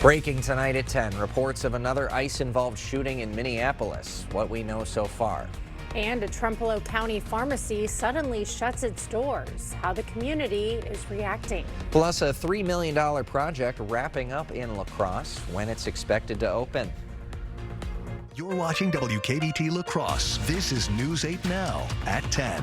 Breaking tonight at 10, reports of another ICE-involved shooting in Minneapolis. What we know so far. And a Trempealeau County pharmacy suddenly shuts its doors. How the community is reacting. Plus, a $3 million project wrapping up in La Crosse, when it's expected to open. You're watching WKBT La Crosse. This is News 8 Now at 10.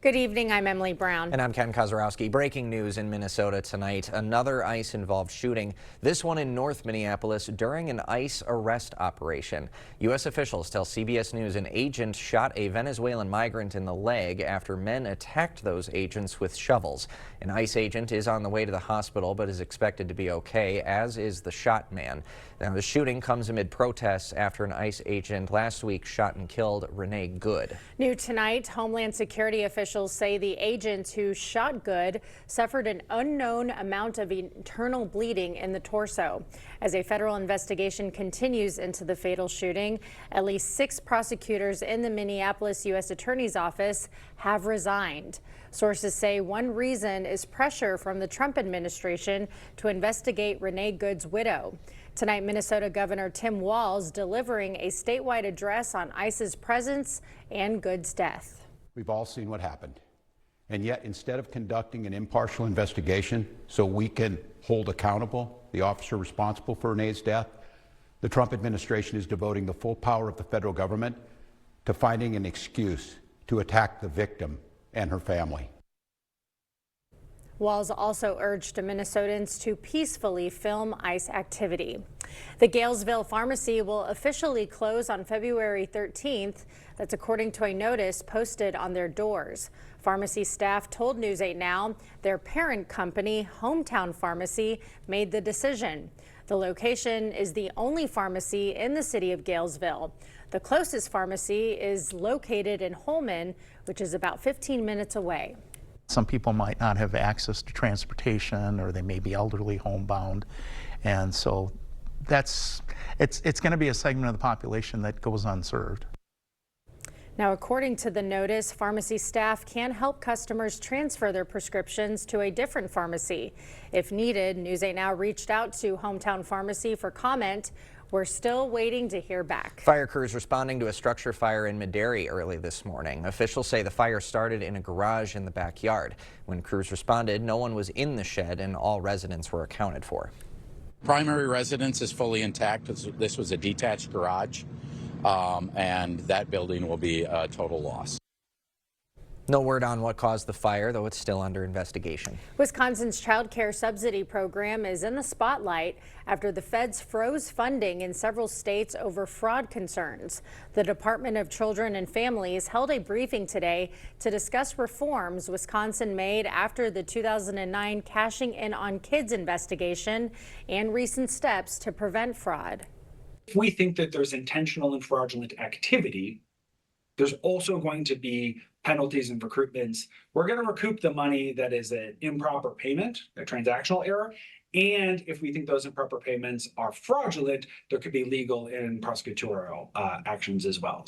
Good evening, I'm Emily Brown. And I'm Ken Kozorowski. Breaking news in Minnesota tonight. Another ICE-involved shooting, this one in North Minneapolis during an ICE arrest operation. U.S. officials tell CBS News an agent shot a Venezuelan migrant in the leg after men attacked those agents with shovels. An ICE agent is on the way to the hospital but is expected to be okay, as is the shot man. Now, the shooting comes amid protests after an ICE agent last week shot and killed Renee Good. New tonight, Homeland Security officials say the agent who shot Good suffered an unknown amount of internal bleeding in the torso. As a federal investigation continues into the fatal shooting, at least 6 prosecutors in the Minneapolis U.S. Attorney's Office have resigned. Sources say one reason is pressure from the Trump administration to investigate Renee Good's widow. Tonight, Minnesota Governor Tim Walz delivering a statewide address on ICE's presence and Good's death. We've all seen what happened. And yet, instead of conducting an impartial investigation so we can hold accountable the officer responsible for Renee's death, the Trump administration is devoting the full power of the federal government to finding an excuse to attack the victim and her family. Walz also urged Minnesotans to peacefully film ICE activity. The Galesville Pharmacy will officially close on February 13th. That's according to a notice posted on their doors. Pharmacy staff told News 8 Now their parent company, Hometown Pharmacy, made the decision. The location is the only pharmacy in the city of Galesville. The closest pharmacy is located in Holmen, which is about 15 minutes away. Some people might not have access to transportation, or they may be elderly, homebound, and so it's going to be a segment of the population that goes unserved. Now, according to the notice, pharmacy staff can help customers transfer their prescriptions to a different pharmacy. If needed, News 8 Now reached out to Hometown Pharmacy for comment. We're still waiting to hear back. Fire crews responding to a structure fire in Medarie early this morning. Officials say the fire started in a garage in the backyard. When crews responded, no one was in the shed and all residents were accounted for. Primary residence is fully intact. This was a detached garage, and that building will be a total loss. No word on what caused the fire, though it's still under investigation. Wisconsin's child care subsidy program is in the spotlight after the feds froze funding in several states over fraud concerns. The Department of Children and Families held a briefing today to discuss reforms Wisconsin made after the 2009 Cashing In on Kids investigation and recent steps to prevent fraud. If we think that there's intentional and fraudulent activity, there's also going to be penalties and recoupments. We're going to recoup the money that is an improper payment, a transactional error. And if we think those improper payments are fraudulent, there could be legal and prosecutorial actions as well.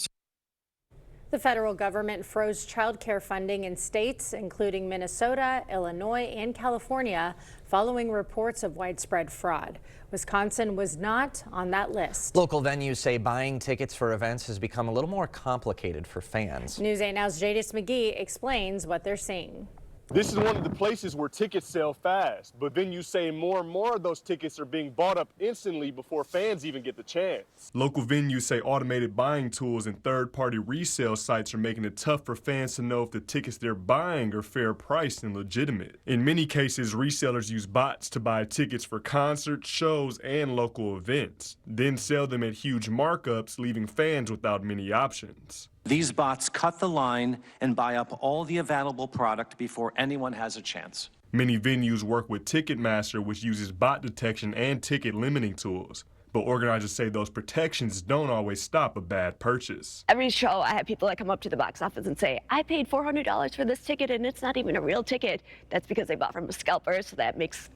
The federal government froze child care funding in states including Minnesota, Illinois, and California following reports of widespread fraud. Wisconsin was not on that list. Local venues say buying tickets for events has become a little more complicated for fans. News 8 Now's Jadis McGee explains what they're seeing. This is one of the places where tickets sell fast, but then you say more and more of those tickets are being bought up instantly before fans even get the chance. Local venues say automated buying tools and third-party resale sites are making it tough for fans to know if the tickets they're buying are fair priced and legitimate. In many cases, resellers use bots to buy tickets for concerts, shows, and local events, then sell them at huge markups, leaving fans without many options. These bots cut the line and buy up all the available product before anyone has a chance. Many venues work with Ticketmaster, which uses bot detection and ticket limiting tools. But organizers say those protections don't always stop a bad purchase. Every show, I have people that come up to the box office and say, I paid $400 for this ticket and it's not even a real ticket. That's because they bought from a scalper, so that makes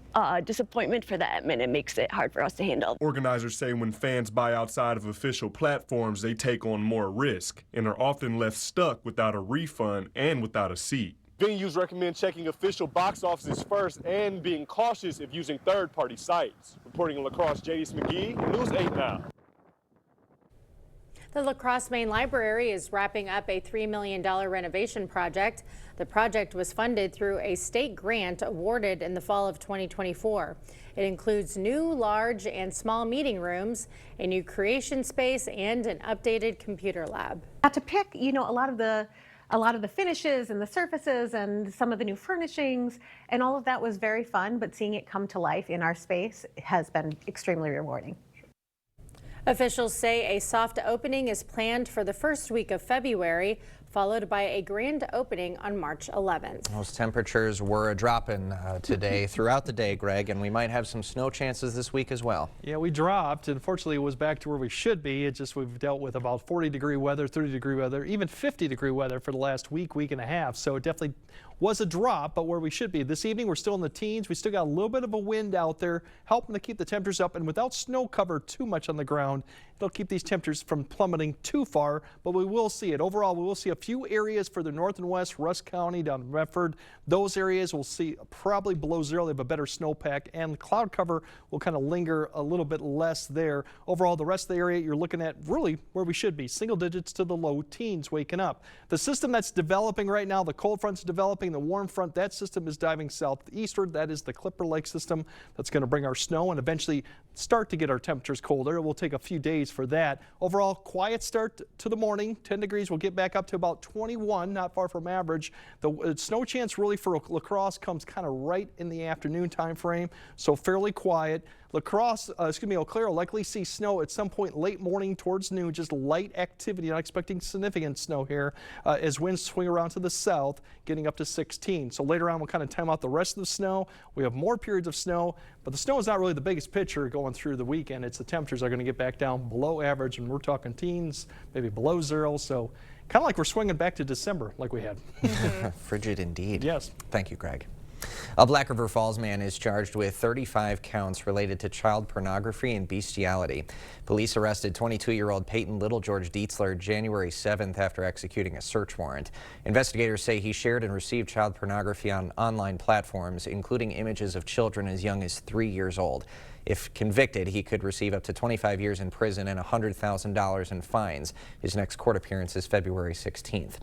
disappointment for them, and it makes it hard for us to handle. Organizers say when fans buy outside of official platforms, they take on more risk and are often left stuck without a refund and without a seat. Venues recommend checking official box offices first and being cautious if using third-party sites. Reporting in La Crosse, J.D. McGee, News 8 Now. The La Crosse Main Library is wrapping up a $3 million renovation project. The project was funded through a state grant awarded in the fall of 2024. It includes new large and small meeting rooms, a new creation space, and an updated computer lab. To pick, a lot of the finishes and the surfaces and some of the new furnishings, and all of that was very fun, but seeing it come to life in our space has been extremely rewarding. Officials say a soft opening is planned for the first week of February, followed by a grand opening on March 11th. Those temperatures were a drop-in today throughout the day, Greg, and we might have some snow chances this week as well. Yeah, we dropped. Unfortunately, it was back to where we should be. It's just we've dealt with about 40-degree weather, 30-degree weather, even 50-degree weather for the last week and a half. So it definitely was a drop, but where we should be. This evening, we're still in the teens. We still got a little bit of a wind out there, helping to keep the temperatures up. And without snow cover too much on the ground, it'll keep these temperatures from plummeting too far, but we will see it. Overall, we will see a few areas further north and west, Rusk County, down in Medford. Those areas we'll see probably below zero. They have a better snowpack, and cloud cover will kind of linger a little bit less there. Overall, the rest of the area, you're looking at really where we should be, single digits to the low teens waking up. The system that's developing right now, the cold front's developing, the warm front, that system is diving southeastward. That is the Clipper Lake system that's going to bring our snow and eventually start to get our temperatures colder. It will take a few days for that. Overall, quiet start to the morning. 10 degrees. We'll get back up to about 21, not far from average. The snow chance really for La Crosse comes kind of right in the afternoon time frame, so fairly quiet. Eau Claire will likely see snow at some point late morning towards noon, just light activity, not expecting significant snow here as winds swing around to the south, getting up to 16. So later on, we'll kind of time out the rest of the snow. We have more periods of snow, but the snow is not really the biggest picture going through the weekend. It's the temperatures are going to get back down below average, and we're talking teens, maybe below zero. So kind of like we're swinging back to December like we had. Frigid indeed. Yes. Thank you, Greg. A Black River Falls man is charged with 35 counts related to child pornography and bestiality. Police arrested 22-year-old Peyton Little George Dietzler January 7th after executing a search warrant. Investigators say he shared and received child pornography on online platforms, including images of children as young as 3 years old. If convicted, he could receive up to 25 years in prison and $100,000 in fines. His next court appearance is February 16th.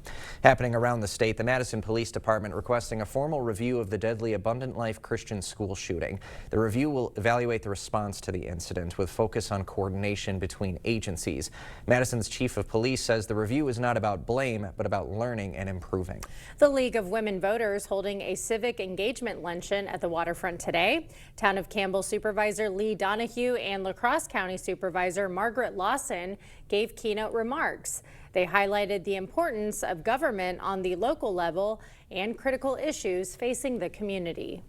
Happening around the state, the Madison Police Department requesting a formal review of the deadly Abundant Life Christian School shooting. The review will evaluate the response to the incident with focus on coordination between agencies. Madison's chief of police says the review is not about blame, but about learning and improving. The League of Women Voters holding a civic engagement luncheon at the waterfront today. Town of Campbell Supervisor Lee Donahue and La Crosse County Supervisor Margaret Lawson gave keynote remarks. They highlighted the importance of government on the local level and critical issues facing the community.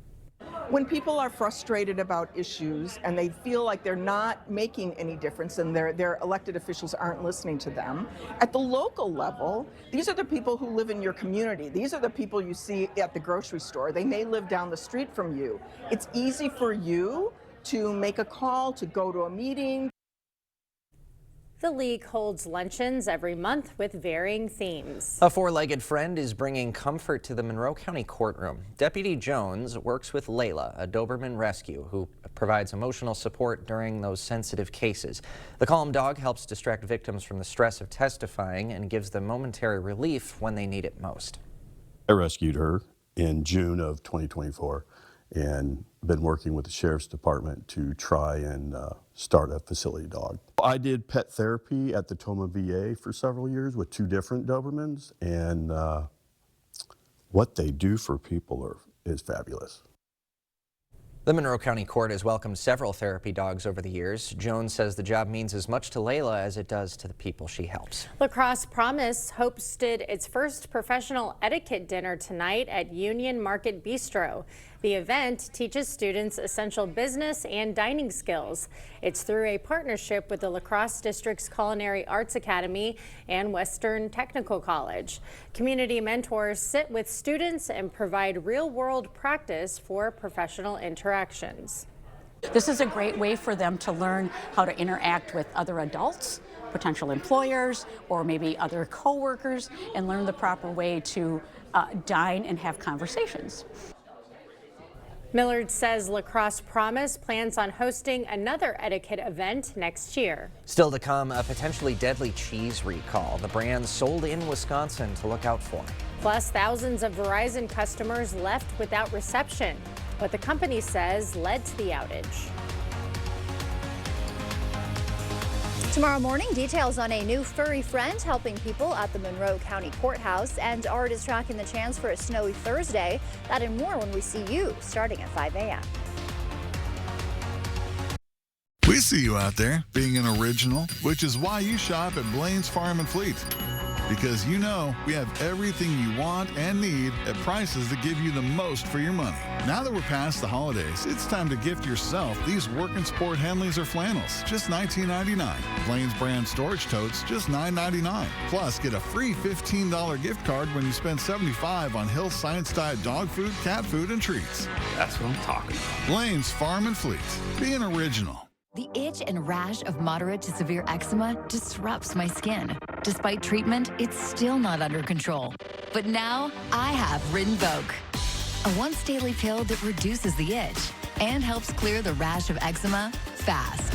When people are frustrated about issues and they feel like they're not making any difference and their elected officials aren't listening to them, at the local level, these are the people who live in your community. These are the people you see at the grocery store. They may live down the street from you. It's easy for you to make a call, to go to a meeting. The League holds luncheons every month with varying themes. A four-legged friend is bringing comfort to the Monroe County courtroom. Deputy Jones works with Layla, a Doberman rescue, who provides emotional support during those sensitive cases. The calm dog helps distract victims from the stress of testifying and gives them momentary relief when they need it most. I rescued her in June of 2024 and been working with the Sheriff's Department to try and start a facility dog. I did pet therapy at the Toma VA for several years with 2 different Dobermans, and what they do for people is fabulous. The Monroe County Court has welcomed several therapy dogs over the years. Jones says the job means as much to Layla as it does to the people she helps. La Crosse Promise hosted its first professional etiquette dinner tonight at Union Market Bistro. The event teaches students essential business and dining skills. It's through a partnership with the La Crosse District's Culinary Arts Academy and Western Technical College. Community mentors sit with students and provide real-world practice for professional interactions. This is a great way for them to learn how to interact with other adults, potential employers, or maybe other coworkers, and learn the proper way to dine and have conversations. Millard says La Crosse Promise plans on hosting another etiquette event next year. Still to come, a potentially deadly cheese recall. The brand sold in Wisconsin to look out for. Plus, thousands of Verizon customers left without reception. What the company says led to the outage. Tomorrow morning, details on a new furry friend helping people at the Monroe County Courthouse, and Art is tracking the chance for a snowy Thursday. That and more when we see you starting at 5 a.m. We see you out there being an original, which is why you shop at Blaine's Farm and Fleet. Because you know we have everything you want and need at prices that give you the most for your money. Now that we're past the holidays, it's time to gift yourself these work and sport Henleys or flannels, just $19.99. Blaine's brand storage totes, just $9.99. Plus, get a free $15 gift card when you spend $75 on Hill Science Diet dog food, cat food, and treats. That's what I'm talking about. Blaine's Farm and Fleet. Be an original. The itch and rash of moderate to severe eczema disrupts my skin. Despite treatment, it's still not under control. But now, I have Rinvoq, a once-daily pill that reduces the itch and helps clear the rash of eczema fast.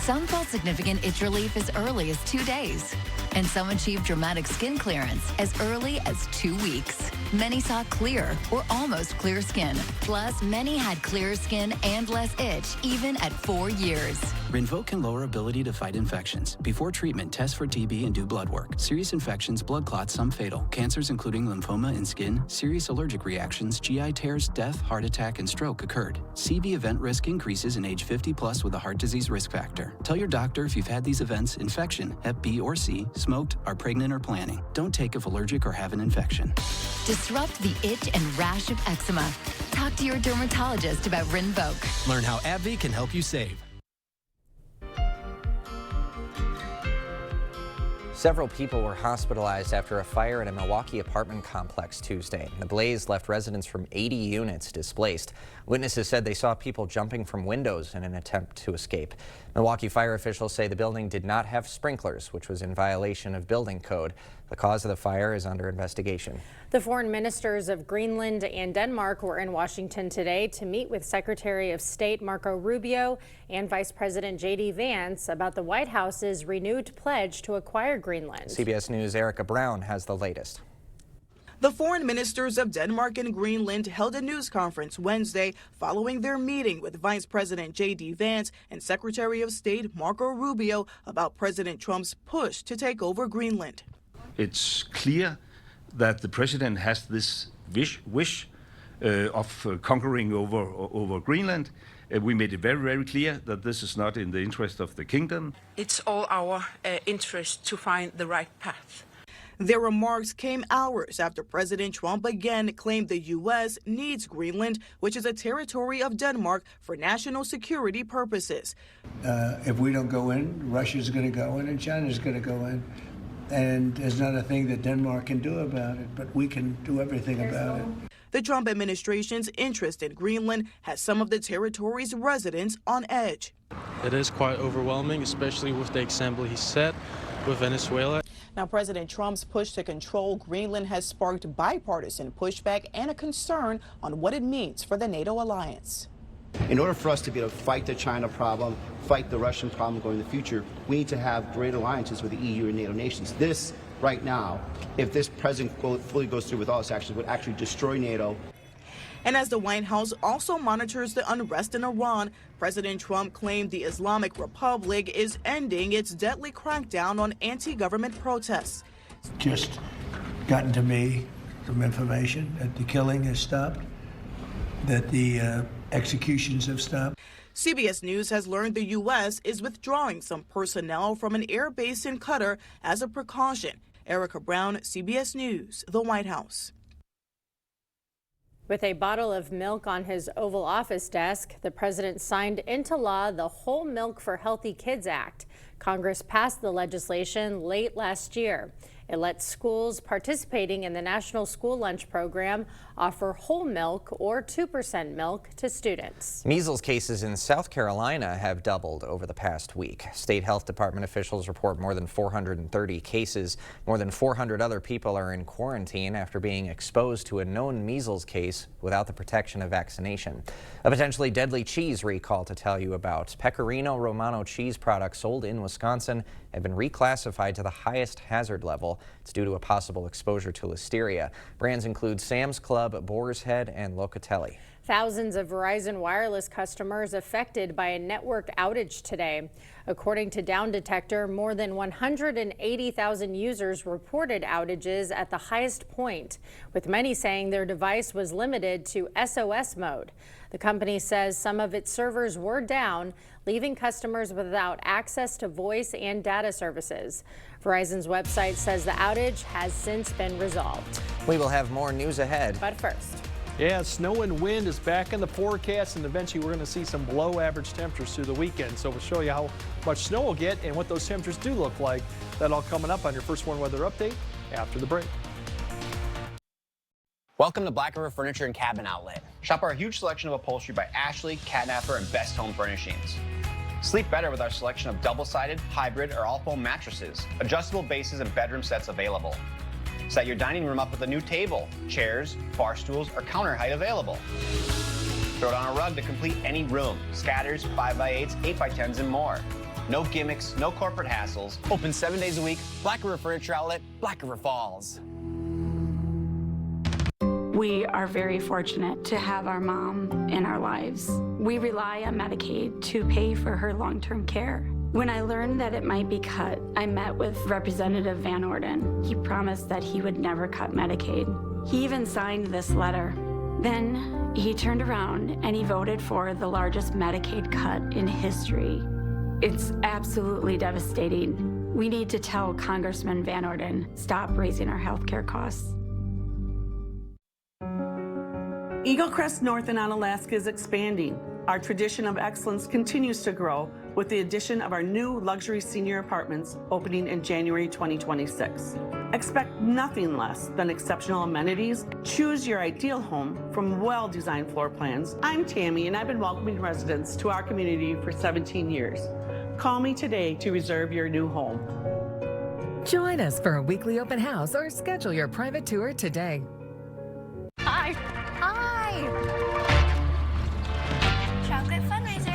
Some felt significant itch relief as early as 2 days, and some achieved dramatic skin clearance as early as 2 weeks. Many saw clear or almost clear skin. Plus, many had clearer skin and less itch, even at 4 years. Rinvoq can lower ability to fight infections. Before treatment, test for TB and do blood work. Serious infections, blood clots, some fatal. Cancers including lymphoma and skin, serious allergic reactions, GI tears, death, heart attack, and stroke occurred. CV event risk increases in age 50 plus with a heart disease risk factor. Tell your doctor if you've had these events, infection, Hep B or C, smoked, are pregnant or planning. Don't take if allergic or have an infection. Disrupt the itch and rash of eczema. Talk to your dermatologist about Rinvoq. Learn how AbbVie can help you save. Several people were hospitalized after a fire at a Milwaukee apartment complex Tuesday. The blaze left residents from 80 units displaced. Witnesses said they saw people jumping from windows in an attempt to escape. Milwaukee fire officials say the building did not have sprinklers, which was in violation of building code. The cause of the fire is under investigation. The foreign ministers of Greenland and Denmark were in Washington today to meet with Secretary of State Marco Rubio and Vice President J.D. Vance about the White House's renewed pledge to acquire Greenland. CBS News' Erica Brown has the latest. The foreign ministers of Denmark and Greenland held a news conference Wednesday following their meeting with Vice President J.D. Vance and Secretary of State Marco Rubio about President Trump's push to take over Greenland. It's clear that the president has this wish of conquering over Greenland. We made it very, very clear that this is not in the interest of the kingdom. It's all our interest to find the right path. Their remarks came hours after President Trump again claimed the U.S. needs Greenland, which is a territory of Denmark, for national security purposes. If we don't go in, Russia's going to go in and China's going to go in. And there's not a thing that Denmark can do about it, but we can do everything about it. The Trump administration's interest in Greenland has some of the territory's residents on edge. It is quite overwhelming, especially with the example he set with Venezuela. Now, President Trump's push to control Greenland has sparked bipartisan pushback and a concern on what it means for the NATO alliance. In order for us to be able to fight the China problem, fight the Russian problem going in the future, we need to have great alliances with the EU and NATO nations. This, right now, if this president fully goes through with all this action, would actually destroy NATO. And as the White House also monitors the unrest in Iran, President Trump claimed the Islamic Republic is ending its deadly crackdown on anti-government protests. Just gotten to me some information that the killing has stopped, that the executions have stopped. CBS News has learned the U.S. is withdrawing some personnel from an air base in Qatar as a precaution. Erica Brown, CBS News, the White House. With a bottle of milk on his Oval Office desk, the president signed into law the Whole Milk for Healthy Kids Act. Congress passed the legislation late last year. It lets schools participating in the National School Lunch Program offer whole milk or 2% milk to students. Measles cases in South Carolina have doubled over the past week. State health department officials report more than 430 cases. More than 400 other people are in quarantine after being exposed to a known measles case without the protection of vaccination. A potentially deadly cheese recall to tell you about. Pecorino Romano cheese products sold in Wisconsin have been reclassified to the highest hazard level. It's due to a possible exposure to listeria. Brands include Sam's Club, Boar's Head, and Locatelli. Thousands of Verizon Wireless customers affected by a network outage today. According to Down Detector, more than 180,000 users reported outages at the highest point, with many saying their device was limited to SOS mode. The company says some of its servers were down, leaving customers without access to voice and data services. Verizon's website says the outage has since been resolved. We will have more news ahead. But first. Yeah, snow and wind is back in the forecast, and eventually we're going to see some below average temperatures through the weekend. So we'll show you how much snow we'll get and what those temperatures do look like. That all coming up on your First Warn Weather Update after the break. Welcome to Black River Furniture and Cabin Outlet. Shop our huge selection of upholstery by Ashley, Catnapper, and Best Home Furnishings. Sleep better with our selection of double-sided, hybrid, or all-foam mattresses, adjustable bases, and bedroom sets available. Set your dining room up with a new table, chairs, bar stools, or counter height available. Throw down a rug to complete any room, scatters, 5x8s, 8x10s, and more. No gimmicks, no corporate hassles. Open 7 days a week. Black River Furniture Outlet, Black River Falls. We are very fortunate to have our mom in our lives. We rely on Medicaid to pay for her long-term care. When I learned that it might be cut, I met with Representative Van Orden. He promised that he would never cut Medicaid. He even signed this letter. Then he turned around and he voted for the largest Medicaid cut in history. It's absolutely devastating. We need to tell Congressman Van Orden, stop raising our health care costs. Eagle Crest North in Onalaska is expanding. Our tradition of excellence continues to grow with the addition of our new luxury senior apartments opening in January 2026. Expect nothing less than exceptional amenities. Choose your ideal home from well-designed floor plans. I'm Tammy, and I've been welcoming residents to our community for 17 years. Call me today to reserve your new home. Join us for a weekly open house or schedule your private tour today. Hi. Hi. Chocolate fundraiser.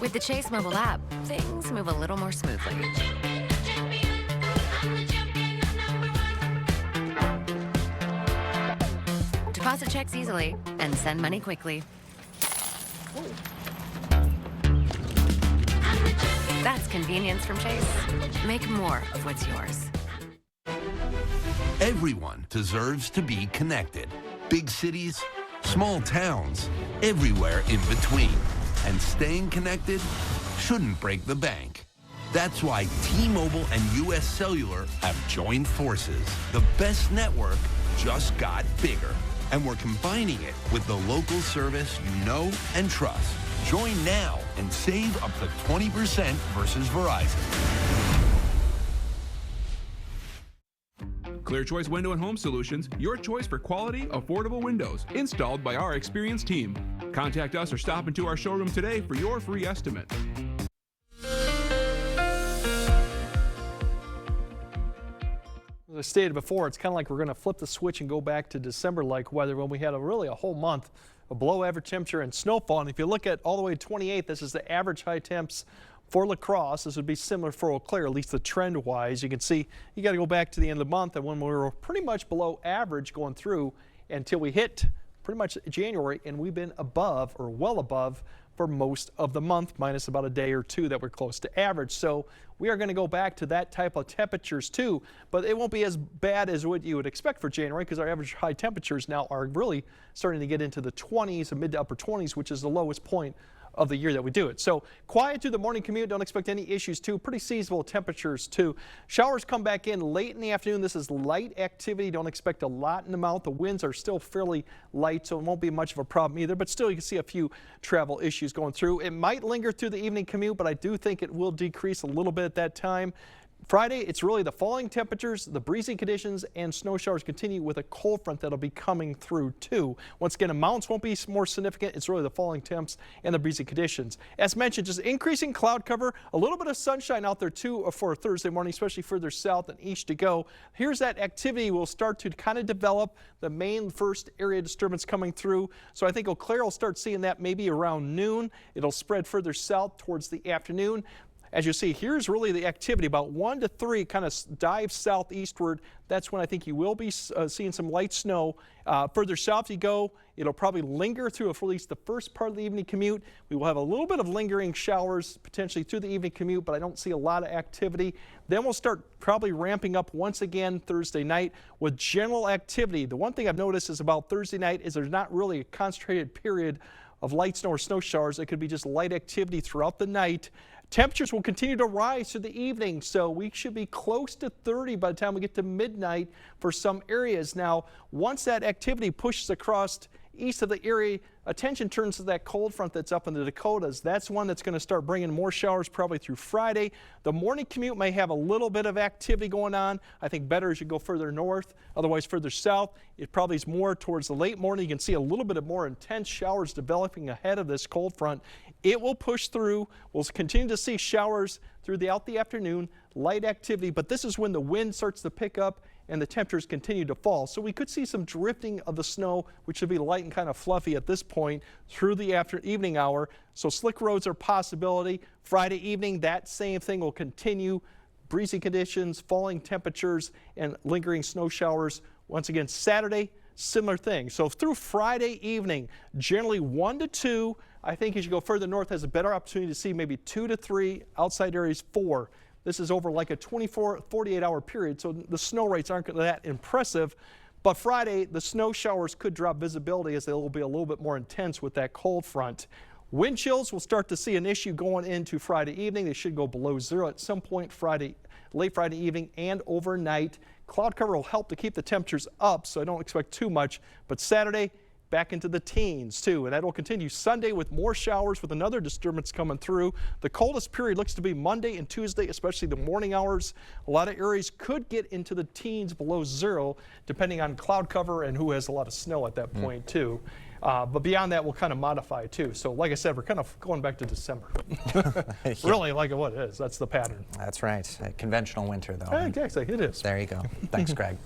With the Chase mobile app, things move a little more smoothly. Deposit checks easily and send money quickly. That's convenience from Chase. Make more of what's yours. Everyone deserves to be connected. Big cities, small towns, everywhere in between. And staying connected shouldn't break the bank. That's why T-Mobile and US Cellular have joined forces. The best network just got bigger. And we're combining it with the local service you know and trust. Join now and save up to 20% versus Verizon. Clear Choice Window and Home Solutions, your choice for quality, affordable windows, installed by our experienced team. Contact us or stop into our showroom today for your free estimate. As I stated before, it's kind of like we're going to flip the switch and go back to December-like weather when we had really a whole month of below average temperature and snowfall. And if you look at all the way to 28, this is the average high temps for La Crosse. This would be similar for Eau Claire, at least the trend-wise. You can see you got to go back to the end of the month, and when we were pretty much below average going through until we hit pretty much January, and we've been above or well above for most of the month, minus about a day or two that we're close to average. So we are going to go back to that type of temperatures too, but it won't be as bad as what you would expect for January, because our average high temperatures now are really starting to get into the 20s, mid to upper 20s, which is the lowest point of the year that we do it. So quiet through the morning commute. Don't expect any issues too. Pretty seasonable temperatures too. Showers come back in late in the afternoon. This is light activity. Don't expect a lot in the amount. The winds are still fairly light, so it won't be much of a problem either. But still, you can see a few travel issues going through. It might linger through the evening commute, but I do think it will decrease a little bit at that time. Friday, it's really the falling temperatures, the breezy conditions, and snow showers continue with a cold front that'll be coming through too. Once again, amounts won't be more significant. It's really the falling temps and the breezy conditions. As mentioned, just increasing cloud cover, a little bit of sunshine out there too for Thursday morning, especially further south and east to go. Here's that activity will start to kind of develop, the main first area disturbance coming through. So I think Eau Claire will start seeing that maybe around noon. It'll spread further south towards the afternoon. As you see, here's really the activity, about 1 to 3 kind of dive southeastward. That's when I think you will be seeing some light snow. Further south you go, it'll probably linger through at least the first part of the evening commute. We will have a little bit of lingering showers potentially through the evening commute, but I don't see a lot of activity. Then we'll start probably ramping up once again Thursday night with general activity. The one thing I've noticed is about Thursday night is there's not really a concentrated period of light snow or snow showers. It could be just light activity throughout the night. Temperatures will continue to rise through the evening, so we should be close to 30 by the time we get to midnight for some areas. Now, once that activity pushes across east of the area, attention turns to that cold front that's up in the Dakotas. That's one that's going to start bringing more showers probably through Friday. The morning commute may have a little bit of activity going on. I think better as you go further north. Otherwise, further south, it probably is more towards the late morning. You can see a little bit of more intense showers developing ahead of this cold front. It will push through. We'll continue to see showers throughout the afternoon, light activity, but this is when the wind starts to pick up and the temperatures continue to fall. So we could see some drifting of the snow, which should be light and kind of fluffy at this point through the evening hour. So slick roads are a possibility. Friday evening, that same thing will continue. Breezy conditions, falling temperatures, and lingering snow showers. Once again, Saturday, similar thing. So through Friday evening, generally 1 to 2. I think as you go further north, has a better opportunity to see maybe 2 to 3, outside areas 4. This is over like a 24, 48-hour period, so the snow rates aren't that impressive. But Friday, the snow showers could drop visibility as they will be a little bit more intense with that cold front. Wind chills will start to see an issue going into Friday evening. They should go below 0 at some point late Friday evening and overnight. Cloud cover will help to keep the temperatures up, so I don't expect too much. But Saturday, back into the teens too, and that will continue Sunday with more showers with another disturbance coming through. The coldest period looks to be Monday and Tuesday, especially the morning hours. A lot of areas could get into the teens below 0 depending on cloud cover and who has a lot of snow at that point too. But beyond that, we'll kind of modify too. So like I said, we're kind of going back to December. Yeah. Really like what it is. That's the pattern. That's right. A conventional winter though. Exactly, it is. There you go. Thanks, Greg.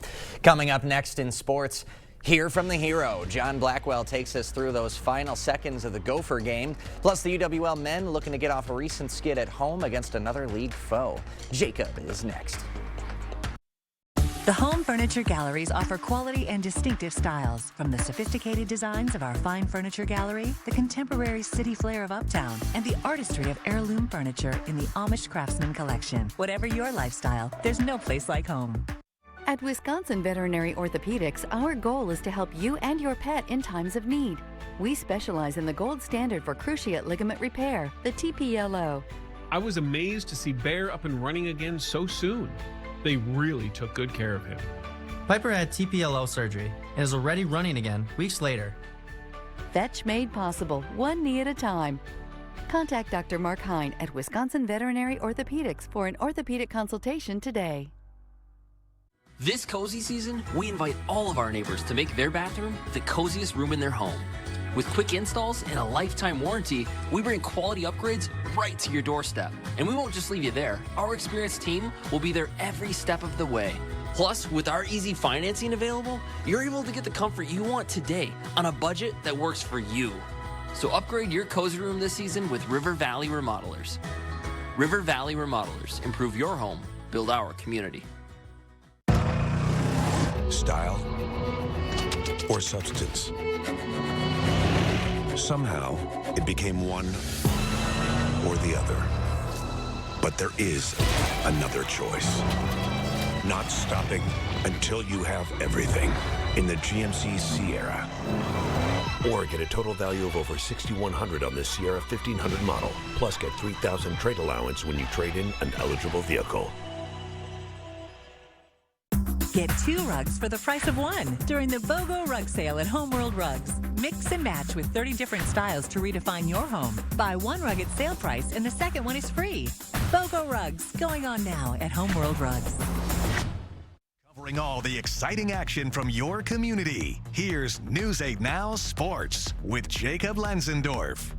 Coming up next in sports, hear from the hero. John Blackwell takes us through those final seconds of the Gopher game. Plus the UWL men looking to get off a recent skid at home against another league foe. Jacob is next. The Home Furniture Galleries offer quality and distinctive styles. From the sophisticated designs of our fine furniture gallery, the contemporary city flair of Uptown, and the artistry of heirloom furniture in the Amish Craftsman collection. Whatever your lifestyle, there's no place like home. At Wisconsin Veterinary Orthopedics, our goal is to help you and your pet in times of need. We specialize in the gold standard for cruciate ligament repair, the TPLO. I was amazed to see Bear up and running again so soon. They really took good care of him. Piper had TPLO surgery and is already running again weeks later. Fetch made possible, one knee at a time. Contact Dr. Mark Hine at Wisconsin Veterinary Orthopedics for an orthopedic consultation today. This cozy season, we invite all of our neighbors to make their bathroom the coziest room in their home. With quick installs and a lifetime warranty, we bring quality upgrades right to your doorstep. And we won't just leave you there. Our experienced team will be there every step of the way. Plus, with our easy financing available, you're able to get the comfort you want today on a budget that works for you. So upgrade your cozy room this season with River Valley Remodelers. River Valley Remodelers. Improve your home. Build our community. Style or substance. Somehow, it became one or the other. But there is another choice. Not stopping until you have everything in the GMC Sierra. Or get a total value of over $6,100 on the Sierra 1500 model. Plus get $3,000 trade allowance when you trade in an eligible vehicle. Get 2 rugs for the price of 1 during the BOGO rug sale at Homeworld Rugs. Mix and match with 30 different styles to redefine your home. Buy 1 rug at sale price and the second one is free. BOGO Rugs, going on now at Homeworld Rugs. Covering all the exciting action from your community. Here's News 8 Now Sports with Jacob Lenzendorf.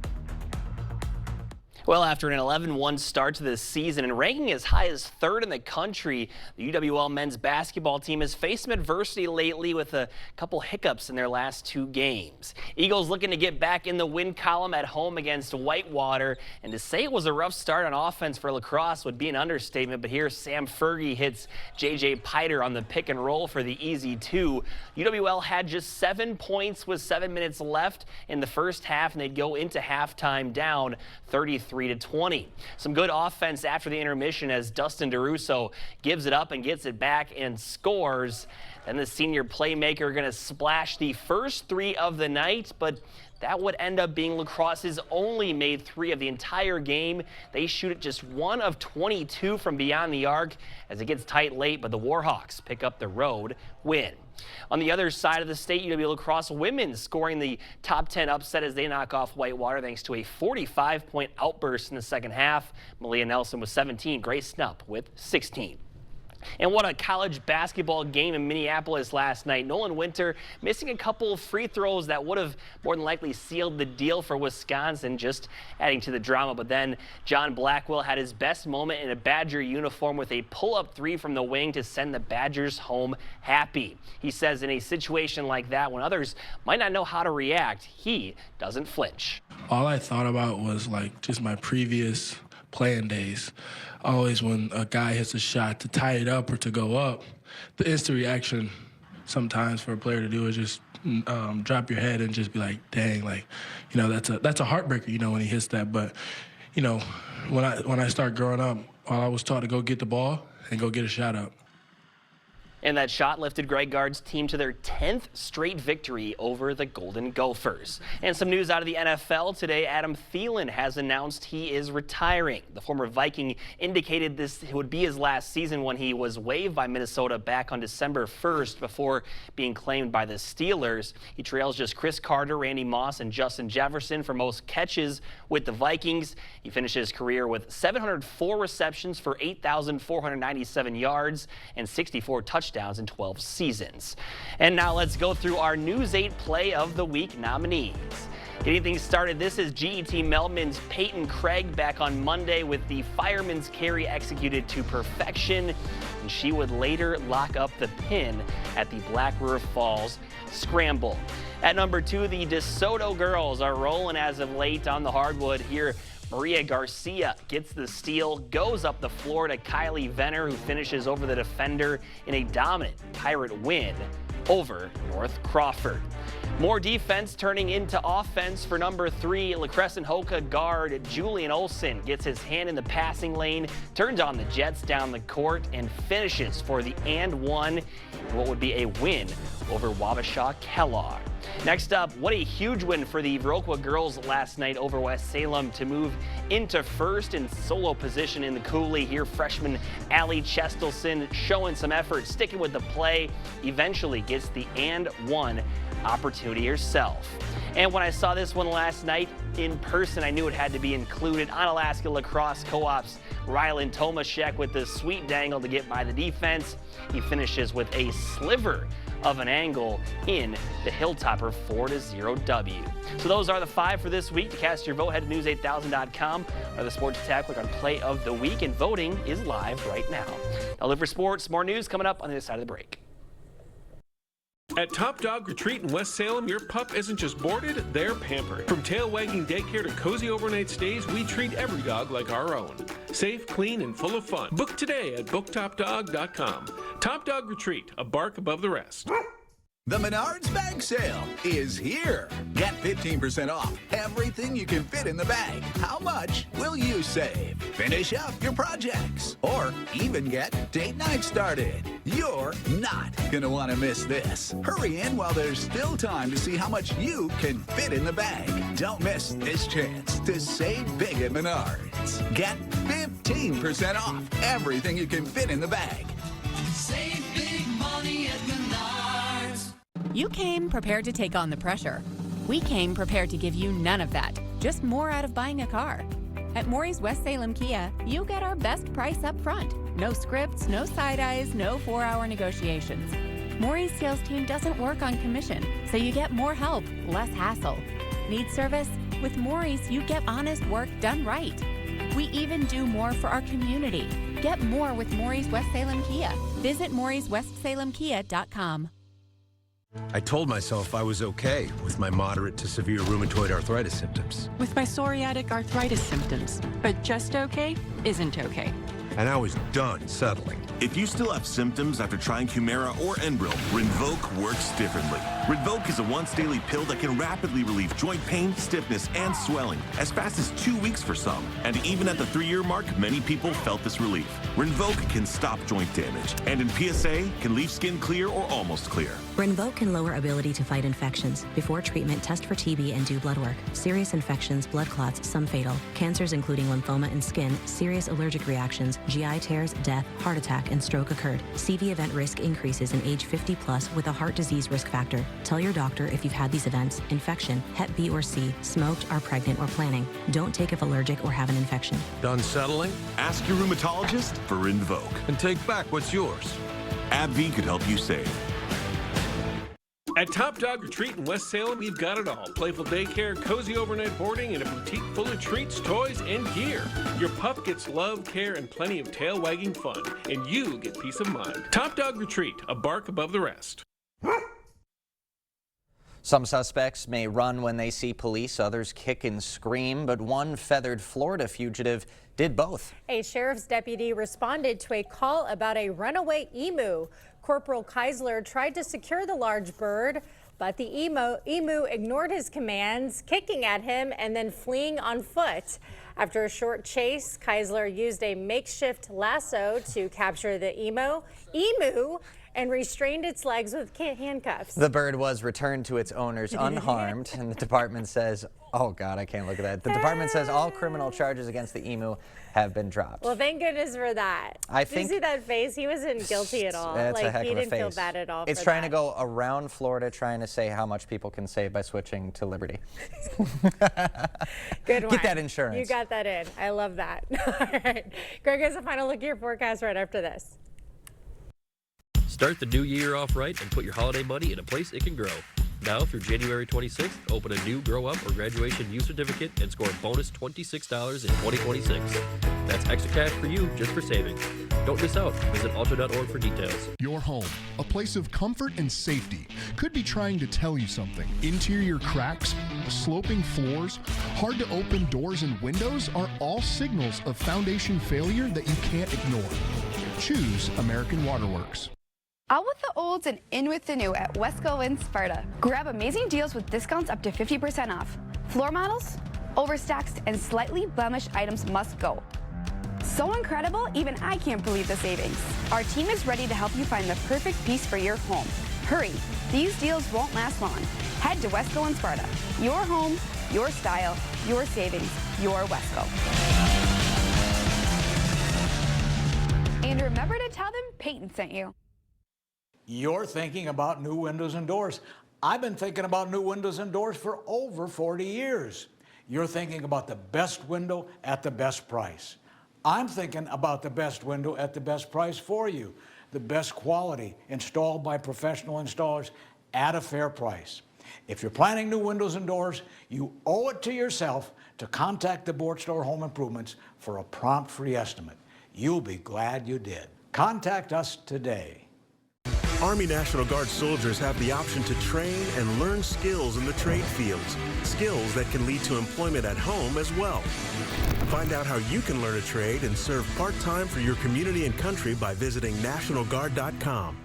Well, after an 11-1 start to this season and ranking as high as third in the country, the UWL men's basketball team has faced some adversity lately with a couple hiccups in their last 2 games. Eagles looking to get back in the win column at home against Whitewater, and to say it was a rough start on offense for La Crosse would be an understatement, but here Sam Fergie hits J.J. Piter on the pick and roll for the easy 2. UWL had just 7 points with 7 minutes left in the first half, and they'd go into halftime down 33-20. Some good offense after the intermission as Dustin DeRusso gives it up and gets it back and scores. Then the senior playmaker going to splash the first 3 of the night, but that would end up being La Crosse's only made 3 of the entire game. They shoot it just 1 of 22 from beyond the arc as it gets tight late, but the Warhawks pick up the road win. On the other side of the state, UW La Crosse women scoring the top 10 upset as they knock off Whitewater thanks to a 45-point outburst in the second half. Malia Nelson with 17, Grace Snupp with 16. And what a college basketball game in Minneapolis last night. Nolan Winter missing a couple of free throws that would have more than likely sealed the deal for Wisconsin, just adding to the drama. But then John Blackwell had his best moment in a Badger uniform with a pull-up 3 from the wing to send the Badgers home happy. He says in a situation like that, when others might not know how to react, he doesn't flinch. All I thought about was like just my previous playing days. Always when a guy hits a shot to tie it up or to go up, the instant reaction sometimes for a player to do is just drop your head and just be like, dang, like, you know, that's a heartbreaker, you know, when he hits that. But, you know, when I started growing up, I was taught to go get the ball and go get a shot up. And that shot lifted Greg Gard's team to their 10th straight victory over the Golden Gophers. And some news out of the NFL today. Adam Thielen has announced he is retiring. The former Viking indicated this would be his last season when he was waived by Minnesota back on December 1st before being claimed by the Steelers. He trails just Chris Carter, Randy Moss, and Justin Jefferson for most catches with the Vikings. He finished his career with 704 receptions for 8,497 yards and 64 touchdowns in 12 seasons. And now let's go through our News 8 Play of the Week nominees. Getting things started, this is GET Meldman's Peyton Craig back on Monday with the fireman's carry executed to perfection, and she would later lock up the pin at the Black River Falls Scramble. At number 2, the DeSoto girls are rolling as of late on the hardwood here. Maria Garcia gets the steal, goes up the floor to Kylie Venner, who finishes over the defender in a dominant Pirate win over North Crawford. More defense turning into offense for number 3. La Crescent Hoka guard Julian Olson gets his hand in the passing lane, turns on the Jets down the court, and finishes for the and one in what would be a win over Wabasha Kellogg. Next up, what a huge win for the Viroqua girls last night over West Salem to move into first in solo position in the coulee here. Freshman Allie Chestelson showing some effort, sticking with the play, eventually gets the and one opportunity herself. And when I saw this one last night in person, I knew it had to be included. Onalaska Lacrosse Co-op's Rylan Tomaszek with the sweet dangle to get by the defense. He finishes with a sliver of an angle in the Hilltopper 4-0 W. So those are the 5 for this week. To cast your vote, head to news8000.com or the Sports tab, click on Play of the Week, and voting is live right now. Now, Live for Sports, more news coming up on the other side of the break. At Top Dog Retreat in West Salem, your pup isn't just boarded, they're pampered. From tail wagging daycare to cozy overnight stays, we treat every dog like our own. Safe, clean, and full of fun. Book today at booktopdog.com. Top Dog Retreat, a bark above the rest. The Menards Bag Sale is here. Get 15% off everything you can fit in the bag. How much will you save? Finish up your projects or even get date night started. You're not going to want to miss this. Hurry in while there's still time to see how much you can fit in the bag. Don't miss this chance to save big at Menards. Get 15% off everything you can fit in the bag. Save big money at Menards. You came prepared to take on the pressure. We came prepared to give you none of that, just more out of buying a car. At Maury's West Salem Kia, you get our best price up front. No scripts, no side eyes, no 4-hour negotiations. Maury's sales team doesn't work on commission, so you get more help, less hassle. Need service? With Maury's, you get honest work done right. We even do more for our community. Get more with Maury's West Salem Kia. Visit Maury'sWestSalemKia.com. I told myself I was okay with my moderate to severe rheumatoid arthritis symptoms. With my psoriatic arthritis symptoms. But just okay isn't okay. And I was done settling. If you still have symptoms after trying Humira or Enbrel, Rinvoq works differently. Rinvoq is a once-daily pill that can rapidly relieve joint pain, stiffness, and swelling, as fast as 2 weeks for some. And even at the 3-year mark, many people felt this relief. Rinvoq can stop joint damage, and in PSA, can leave skin clear or almost clear. Rinvoq can lower ability to fight infections. Before treatment, test for TB and do blood work. Serious infections, blood clots, some fatal. Cancers including lymphoma and skin, serious allergic reactions, GI tears, death, heart attack, and stroke occurred. CV event risk increases in age 50 plus with a heart disease risk factor. Tell your doctor if you've had these events: infection, Hep B or C, smoked, are pregnant, or planning. Don't take if allergic or have an infection. Done settling? Ask your rheumatologist for Rinvoq. And take back what's yours. AbbVie could help you save. At Top Dog Retreat in West Salem, we've got it all. Playful daycare, cozy overnight boarding, and a boutique full of treats, toys, and gear. Your pup gets love, care, and plenty of tail-wagging fun. And you get peace of mind. Top Dog Retreat, a bark above the rest. Some suspects may run when they see police, others kick and scream, but one feathered Florida fugitive did both. A sheriff's deputy responded to a call about a runaway emu. Corporal Keisler tried to secure the large bird, but the emu ignored his commands, kicking at him and then fleeing on foot. After a short chase, Keisler used a makeshift lasso to capture the emu and restrained its legs with handcuffs. The bird was returned to its owners unharmed, and the department says, oh God, I can't look at that. The department says all criminal charges against the emu have been dropped. Well, thank goodness for that. Did you see that face? He wasn't guilty at all. That's like, a heck he of a didn't face. feel bad at all. It's for trying that. to go around Florida, trying to say how much people can save by switching to Liberty. Good one. Get that insurance. You got that in. I love that. All right. Greg has a final look at your forecast right after this. Start the new year off right and put your holiday money in a place it can grow. Now through January 26th, open a new Grow Up or Graduation Youth Certificate and score a bonus $26 in 2026. That's extra cash for you just for saving. Don't miss out. Visit Alto.org for details. Your home, a place of comfort and safety, could be trying to tell you something. Interior cracks, sloping floors, hard to open doors and windows are all signals of foundation failure that you can't ignore. Choose American Waterworks. Out with the olds and in with the new at Wesco in Sparta. Grab amazing deals with discounts up to 50% off. Floor models, overstacks, and slightly blemished items must go. So incredible, even I can't believe the savings. Our team is ready to help you find the perfect piece for your home. Hurry, these deals won't last long. Head to Wesco in Sparta. Your home, your style, your savings, your Wesco. And remember to tell them Peyton sent you. You're thinking about new windows and doors. I've been thinking about new windows and doors for over 40 years. You're thinking about the best window at the best price. I'm thinking about the best window at the best price for you. The best quality, installed by professional installers at a fair price. If you're planning new windows and doors, you owe it to yourself to contact the Bort Store Home Improvements for a prompt free estimate. You'll be glad you did. Contact us today. Army National Guard soldiers have the option to train and learn skills in the trade fields, skills that can lead to employment at home as well. Find out how you can learn a trade and serve part-time for your community and country by visiting nationalguard.com.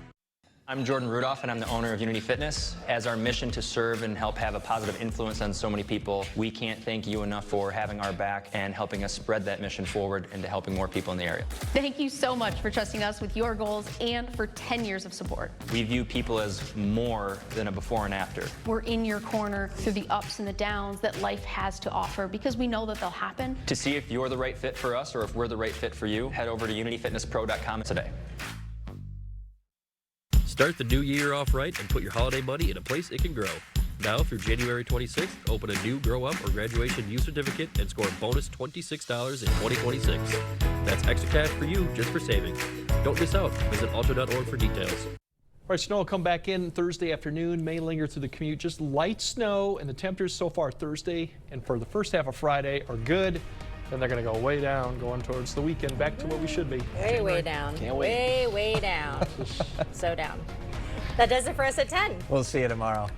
I'm Jordan Rudolph, and I'm the owner of Unity Fitness. As our mission to serve and help have a positive influence on so many people, we can't thank you enough for having our back and helping us spread that mission forward into helping more people in the area. Thank you so much for trusting us with your goals and for 10 years of support. We view people as more than a before and after. We're in your corner through the ups and the downs that life has to offer because we know that they'll happen. To see if you're the right fit for us or if we're the right fit for you, head over to unityfitnesspro.com today. Start the new year off right and put your holiday money in a place it can grow. Now through January 26th, open a new Grow Up or Graduation Youth Certificate and score a bonus $26 in 2026. That's extra cash for you just for saving. Don't miss out. Visit altra.org for details. All right, snow will come back in Thursday afternoon, may linger through the commute. Just light snow, and the temperatures so far Thursday and for the first half of Friday are good. Then they're going to go way down, going towards the weekend, back to where we should be. Way down. Can't wait. Way down. So down. That does it for us at 10. We'll see you tomorrow.